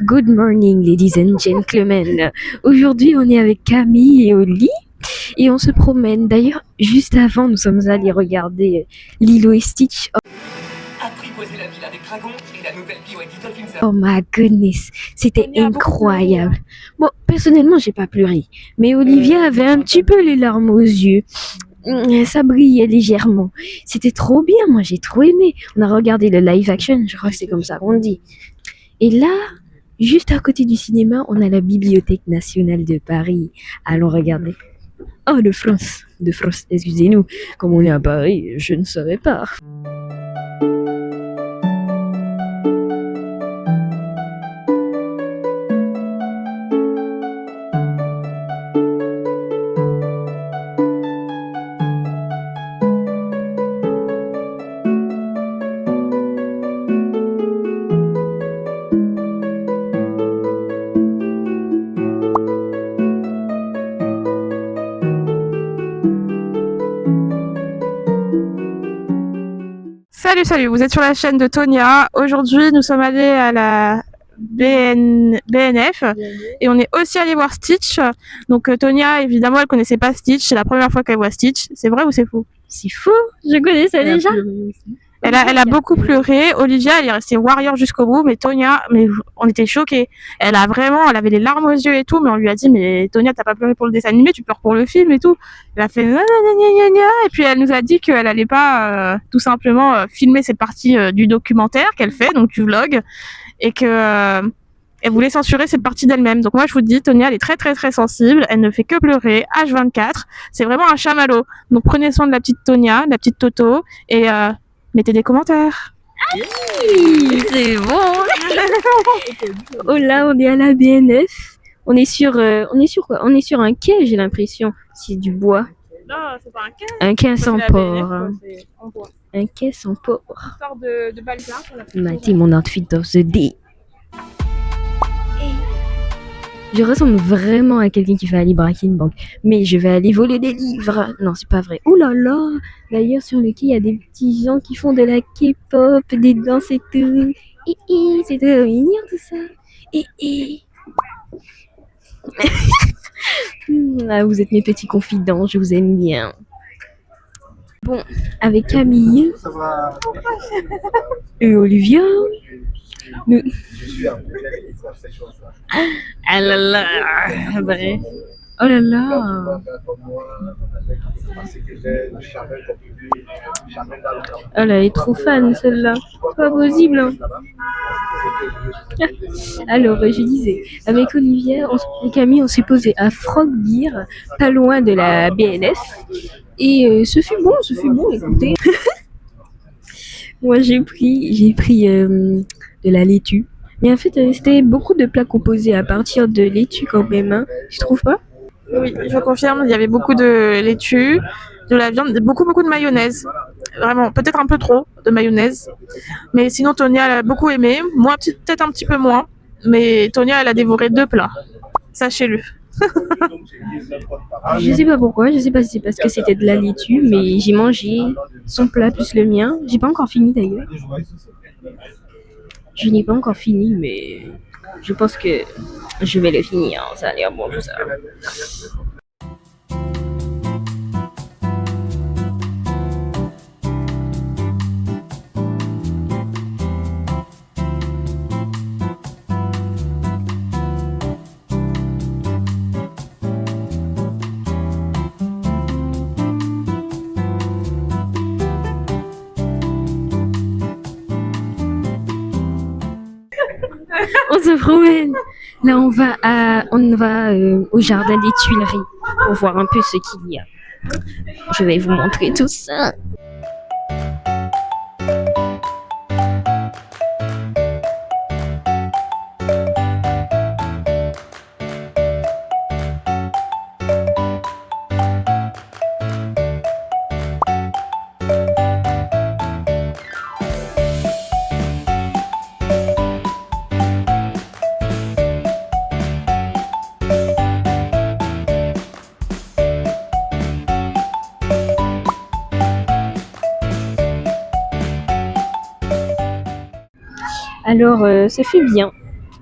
Good morning, ladies and gentlemen. Aujourd'hui, on est avec Camille et Oli et on se promène. D'ailleurs, juste avant, nous sommes allés regarder Lilo et Stitch. Apprivoiser la villa des dragons et la nouvelle BYD Dolphins. Oh my goodness, c'était incroyable. Bon, personnellement, j'ai pas pleuré, mais Olivia avait un petit peu les larmes aux yeux. Ça brillait légèrement. C'était trop bien, moi j'ai trop aimé. On a regardé le live action, je crois que c'est comme ça qu'on dit. Et là, juste à côté du cinéma, on a la Bibliothèque nationale de Paris. Allons regarder. Oh, de France, excusez-nous. Comme on est à Paris, je ne savais pas. Salut, vous êtes sur la chaîne de Tonia. Aujourd'hui, nous sommes allés à la BNF et on est aussi allé voir Stitch. Donc Tonia, évidemment, elle connaissait pas Stitch. C'est la première fois qu'elle voit Stitch. C'est vrai ou c'est faux? C'est faux, je connaissais déjà. Elle a beaucoup pleuré. Olivia, elle est restée warrior jusqu'au bout, mais Tonia, on était choqués. Elle avait les larmes aux yeux et tout, mais on lui a dit, mais Tonia, t'as pas pleuré pour le dessin animé, tu pleures pour le film et tout. Elle a fait gna, et puis elle nous a dit qu'elle allait pas tout simplement filmer cette partie du documentaire qu'elle fait, donc du vlog, et que elle voulait censurer cette partie d'elle-même. Donc moi je vous dis, Tonia, elle est très très très sensible, elle ne fait que pleurer, H24, c'est vraiment un chamallow. Donc prenez soin de la petite Tonia, de la petite Toto, et mettez des commentaires. Oui, c'est bon. Oh là, on est à la BNF. On est sur quoi? On est sur un quai, j'ai l'impression. C'est du bois. Non, c'est pas un quai. Un quai sans port. C'est en bois. Un quai sans port. Sort de Balzac. Mathilde, mon outfit of the day. Je ressemble vraiment à quelqu'un qui va aller braquer une banque. Mais je vais aller voler des livres. Non, c'est pas vrai. Ouh là là. D'ailleurs, sur le quai, il y a des petits gens qui font de la K-pop, des danses et tout. C'est trop mignon tout ça. Ah, vous êtes mes petits confidents, je vous aime bien. Bon, avec Camille et Olivia, nous... Ah là là, vrai. Oh là là. Oh là, elle est trop fan celle-là. C'est pas possible. Hein. Alors, je disais, avec Olivia et Camille, on s'est posé à Frogbeer, pas loin de la BNF. Et ce fut bon, écoutez. Moi, j'ai pris de la laitue. Mais en fait, c'était beaucoup de plats composés à partir de laitue quand même, hein. Tu trouves pas? Oui, je confirme, il y avait beaucoup de laitue, de la viande, beaucoup de mayonnaise. Vraiment, peut-être un peu trop de mayonnaise. Mais sinon, Tonia, elle a beaucoup aimé. Moi, peut-être un petit peu moins. Mais Tonia, elle a dévoré 2 plats. Sachez-le. Je sais pas pourquoi, je sais pas si c'est parce que c'était de la laitue, mais j'ai mangé son plat plus le mien. J'ai pas encore fini d'ailleurs. Je n'ai pas encore fini, mais je pense que je vais le finir. Ça a l'air bon tout ça. On se promène. Là, on va au jardin des Tuileries pour voir un peu ce qu'il y a. Je vais vous montrer tout ça. Alors, ça fait bien.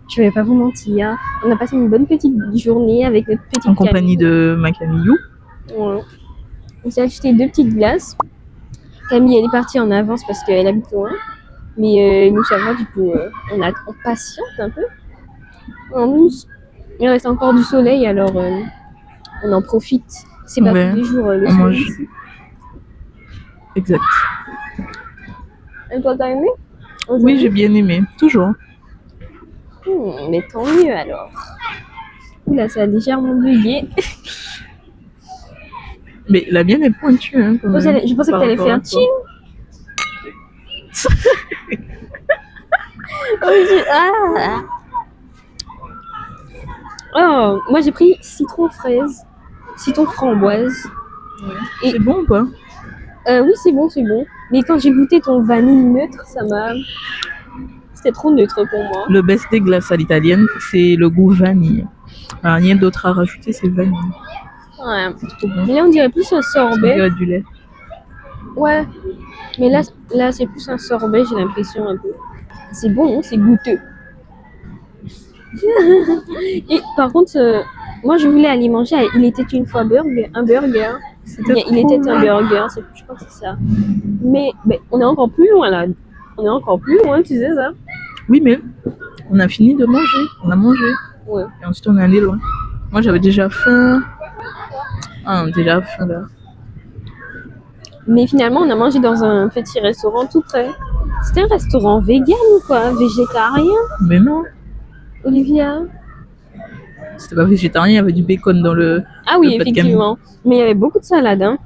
Je vais pas vous mentir. On a passé une bonne petite journée avec notre petite En compagnie Camille. de ma Camille. Ouais. On s'est acheté 2 petites glaces. Camille, elle est partie en avance parce qu'elle habite loin. Mais nous, ça va, du coup, on patiente un peu. En plus, il reste encore du soleil, alors on en profite. C'est pas Ouais, tous les jours le on soleil mange. ici. Exact. Et toi, t'as aimé? Oui, j'ai bien aimé. Toujours. Mais tant mieux alors. Oula, ça a légèrement bugué. Mais la mienne est pointue. Hein, quand même, Je pensais que par t'allais rapport faire à toi. chill. Oh, moi j'ai pris citron fraise, citron framboise. Et- C'est bon ou pas? Oui, c'est bon, c'est bon. Mais quand j'ai goûté ton vanille neutre, c'était trop neutre pour moi. Le best des glaces à l'italienne, c'est le goût vanille. Alors, rien d'autre à rajouter, c'est vanille. Ouais. Trop bon. Mais là, on dirait plus un On sorbet. dirait du lait. Ouais. Mais là c'est plus un sorbet, j'ai l'impression un peu. C'est bon, c'est goûteux. Et par contre, moi je voulais aller manger à Il était une fois un burger. Il était un burger, je crois que c'est ça. Mais on est encore plus loin là. On est encore plus loin, tu sais ça? Oui, mais on a fini de manger. On a mangé. Ouais. Et ensuite, on est allé loin. Moi, j'avais déjà faim. Ah, déjà faim là. Mais finalement, on a mangé dans un petit restaurant tout près. C'était un restaurant vegan ou quoi? Végétarien, Mais non, Olivia? c'était pas végétarien, il y avait du bacon dans le. Ah oui, Le plat de effectivement. Mais il y avait beaucoup de salade, hein.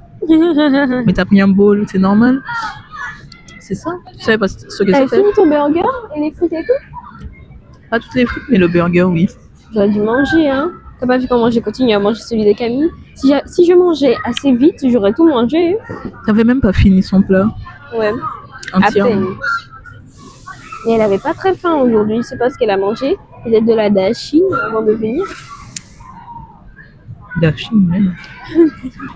Mais t'as pris un bowl, c'est normal. C'est ça? Tu savais pas ce que T'avais c'était? fini ton burger et les frites et tout? Pas toutes les frites, mais le burger, oui. J'aurais dû manger, hein. T'as pas vu comment j'ai continué à manger celui de Camille? Si je mangeais assez vite, j'aurais tout mangé. T'avais même pas fini son plat Ouais, à entièrement. peine. Mais elle avait pas très faim aujourd'hui. Je sais pas ce qu'elle a mangé. Peut-être de la dashi avant de venir. La Chine, même.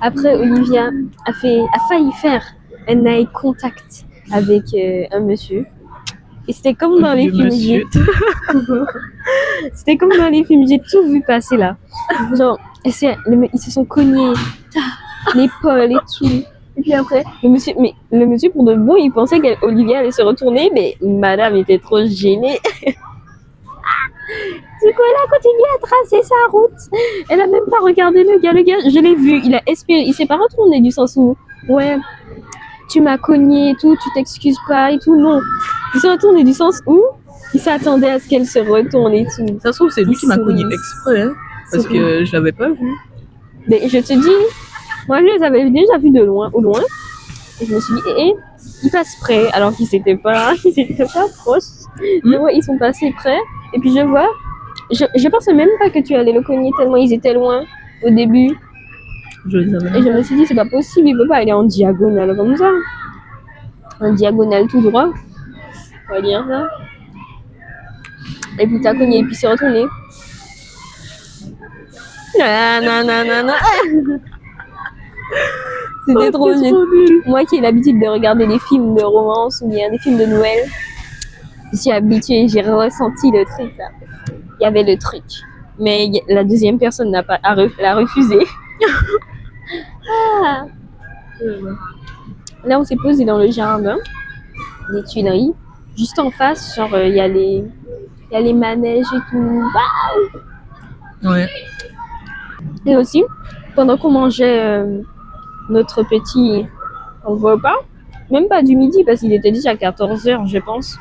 Après, Olivia a failli faire un eye contact avec un monsieur. Et c'était comme dans les Vieux films. monsieur. C'était comme dans les films. J'ai tout vu passer là. Genre, ils se sont cognés l'épaule et tout. Et puis après, le monsieur pour de bon, il pensait qu'Olivia allait se retourner, mais madame était trop gênée. Du coup, elle a continué à tracer sa route. Elle a même pas regardé le gars. Le gars, je l'ai vu, il a espéré. Il s'est pas retourné du sens où, ouais, tu m'as cogné et tout, tu t'excuses pas et tout. Non. Il s'est retourné du sens où il s'attendait à ce qu'elle se retourne et tout. Ça se trouve, c'est lui Il qui m'a cogné sourit. exprès, hein, parce C'est que je l'avais pas vu. Mais je te dis, moi je les avais déjà vus de loin, au loin. Et je me suis dit, ils passent près, alors qu'ils étaient pas proches. Mais ouais, ils sont passés près. Et puis je vois, je pensais même pas que tu allais le cogner tellement ils étaient loin au début. Je les avais Et je me suis dit, c'est pas possible, il peut pas aller en diagonale comme ça. En diagonale tout droit. On va dire ça. Et puis t'as cogné, et puis c'est retourné. Nanana. C'était trop c'est nul. trop nul. Moi qui ai l'habitude de regarder des films de romance ou bien des films de Noël, je suis habituée, j'ai ressenti le truc là. Il y avait le truc. Mais la deuxième personne l'a refusé. Ah. Là, on s'est posé dans le jardin des Tuileries. Juste en face, genre, il y a les manèges et tout. Ouais. Et aussi, pendant qu'on mangeait notre petit repas, même pas du midi, parce qu'il était déjà 14h, je pense,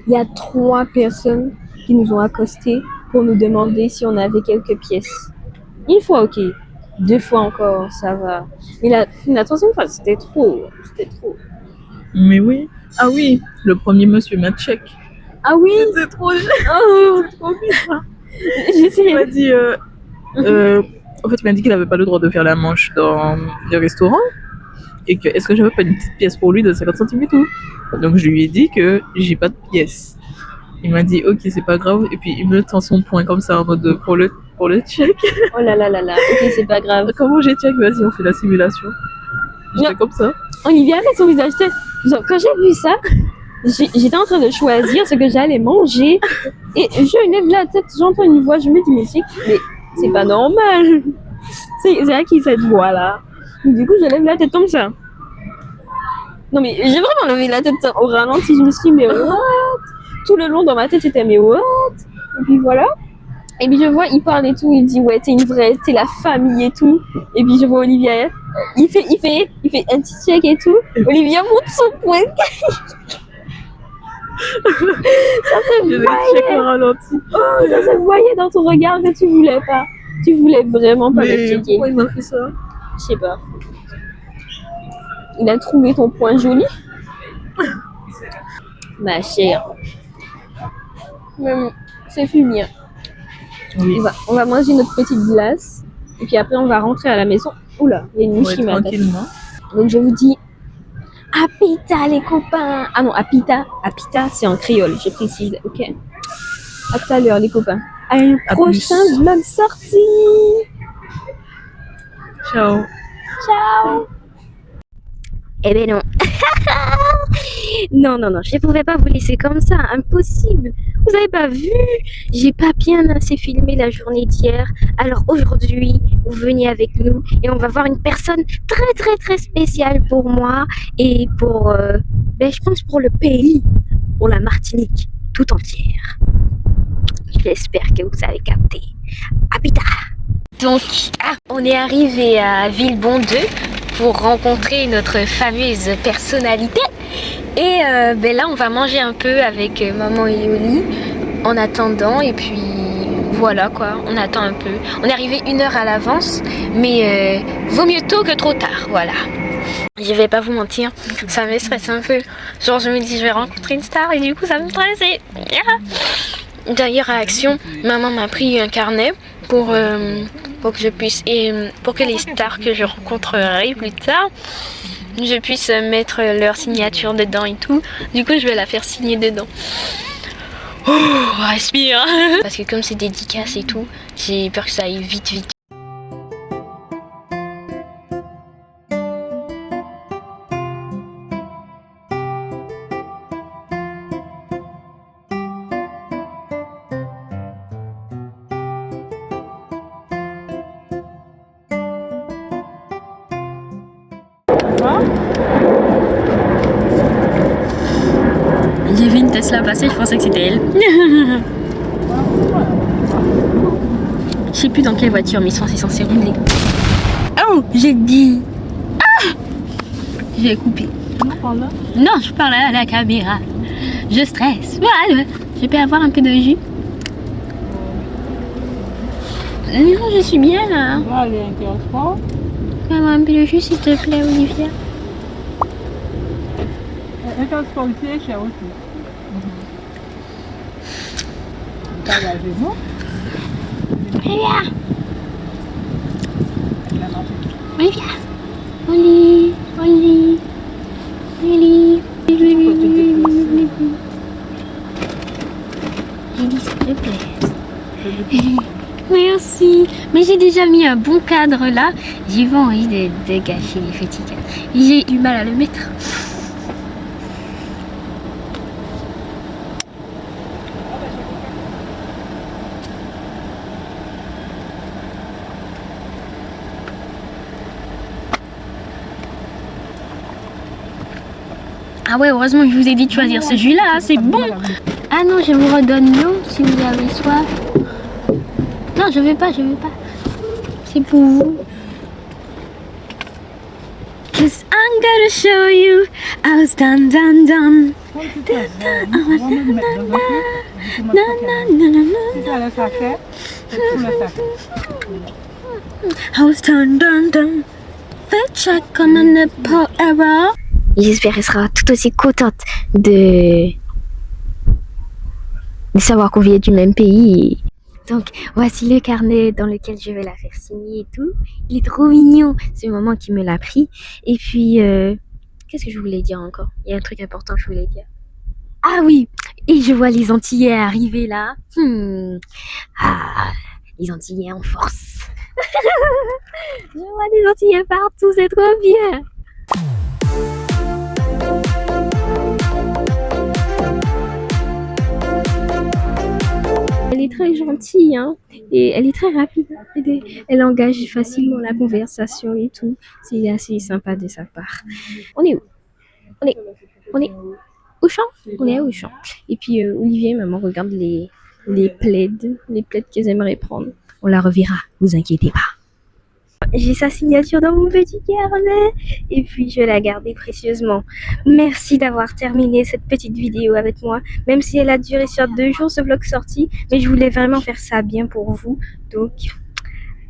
il y a 3 personnes qui nous ont accostés pour nous demander si on avait quelques pièces. Une fois, ok. 2 fois encore, ça va. Mais la troisième fois, c'était trop. C'était trop. Mais oui. Ah oui, le premier monsieur m'a check. Ah oui. C'est trop Oh, trop bizarre. j'ai essayé. Il m'a dit, en fait, il m'a dit qu'il avait pas le droit de faire la manche dans le restaurant. Et que, est-ce que j'avais pas une petite pièce pour lui de 50 centimes et tout? Donc, je lui ai dit que j'ai pas de pièce. Il m'a dit, ok, c'est pas grave. Et puis, il me tend son poing comme ça en mode pour le check. Oh là là là là. Ok, c'est pas grave. Comment j'ai check? Vas-y, on fait la simulation. J'étais Non. comme ça. Olivia avait son visage tête. Genre, quand j'ai vu ça, J'étais en train de choisir ce que j'allais manger et je lève la tête, j'entends une voix, je me dis mais c'est pas normal. C'est à qui cette voix-là? Du coup, je lève la tête comme ça. Non mais j'ai vraiment levé la tête au ralenti, je me suis dit mais what? Tout le long dans ma tête c'était mais what? Et puis voilà. Et puis je vois, il parle et tout, il dit ouais t'es une vraie, t'es la famille et tout. Et puis je vois Olivia, il fait un petit check et tout. Olivia monte son poing. Ça se voyait. ralenti. Oh, ça se voyait dans ton regard que tu voulais pas. Tu voulais vraiment pas me checker. Pourquoi il m'a fait ça? Je sais pas. Il a trouvé ton point joli. Ma chère. C'est fumier. Oui. On va manger notre petite glace. Et puis après, on va rentrer à la maison. Oula, il y a une mouche qui m'attaque. Tranquillement. Donc je vous dis, à pita les copains. Ah non, à pita c'est en créole, je précise. Ok. À tout à l'heure les copains. À un prochain vlog sorti. Ciao. Ciao. Eh ben non. Non, je ne pouvais pas vous laisser comme ça, impossible. Vous avez pas vu? J'ai pas bien assez filmé la journée d'hier. Alors aujourd'hui, vous venez avec nous et on va voir une personne très très très spéciale pour moi et pour, je pense pour le pays, pour la Martinique tout entière. J'espère que vous avez capté. Habita. Donc, on est arrivé à Villebon 2 pour rencontrer notre fameuse personnalité. Et là, on va manger un peu avec maman et Oli en attendant. Et puis, voilà quoi, on attend un peu. On est arrivé 1 heure à l'avance, mais vaut mieux tôt que trop tard, voilà. Je vais pas vous mentir, ça me stresse un peu. Genre, je me dis, je vais rencontrer une star et du coup, ça me stresse. D'ailleurs, à Action, maman m'a pris un carnet pour que je puisse, pour que les stars que je rencontrerai plus tard, je puisse mettre leur signature dedans et tout. Du coup, je vais la faire signer dedans. Oh, respire. Parce que comme c'est dédicace et tout, j'ai peur que ça aille vite. J'ai vu une Tesla passer, je pensais que c'était elle. Je sais plus dans quelle voiture, mais c'est censé rouler. Oh, j'ai dit. Ah, je vais couper. Non, je parle à la caméra. Je stresse. Voilà. Je peux avoir un peu de jus. Non, je suis bien là. Allez, intéresse pas. Tu peux avoir un peu de jus, s'il te plaît, Olivia. Intéresse pas aussi, cher aussi. Olivia. J'ai dit s'il te plaît. Merci. Mais j'ai déjà mis un bon cadre là. J'ai pas envie de gâcher les petits cadres. J'ai eu mal à le mettre. Ah ouais, heureusement que je vous ai dit de choisir ce jus-là, c'est bon. Ah non, je vous redonne l'eau si vous avez soif. Non, je veux pas. C'est pour vous. Cause I'm gonna show you I was done. I was done. Check on the error. J'espère qu'elle sera tout aussi contente de savoir qu'on vient du même pays. Donc, voici le carnet dans lequel je vais la faire signer et tout. Il est trop mignon, c'est maman qui me l'a pris. Et puis, qu'est-ce que je voulais dire encore? Il y a un truc important que je voulais dire. Ah oui, et je vois les Antillais arriver là. Ah, les Antillais en force. Je vois des Antillais partout, c'est trop bien. est très gentille, hein, et elle est très rapide. Elle engage facilement la conversation et tout. C'est assez sympa de sa part. On est où? On est, on est au champ? On est à Auchan. Et puis Olivier et maman regardent les plaids qu'elles aimeraient prendre. On la reverra, vous inquiétez pas. J'ai sa signature dans mon petit carnet et puis je vais la garder précieusement. Merci d'avoir terminé cette petite vidéo avec moi, même si elle a duré sur 2 jours ce vlog sorti, mais je voulais vraiment faire ça bien pour vous. Donc,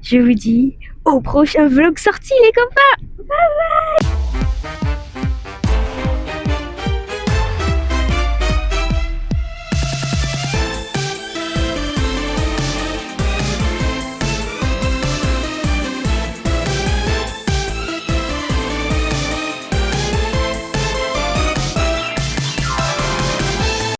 je vous dis au prochain vlog sorti les copains. Bye bye.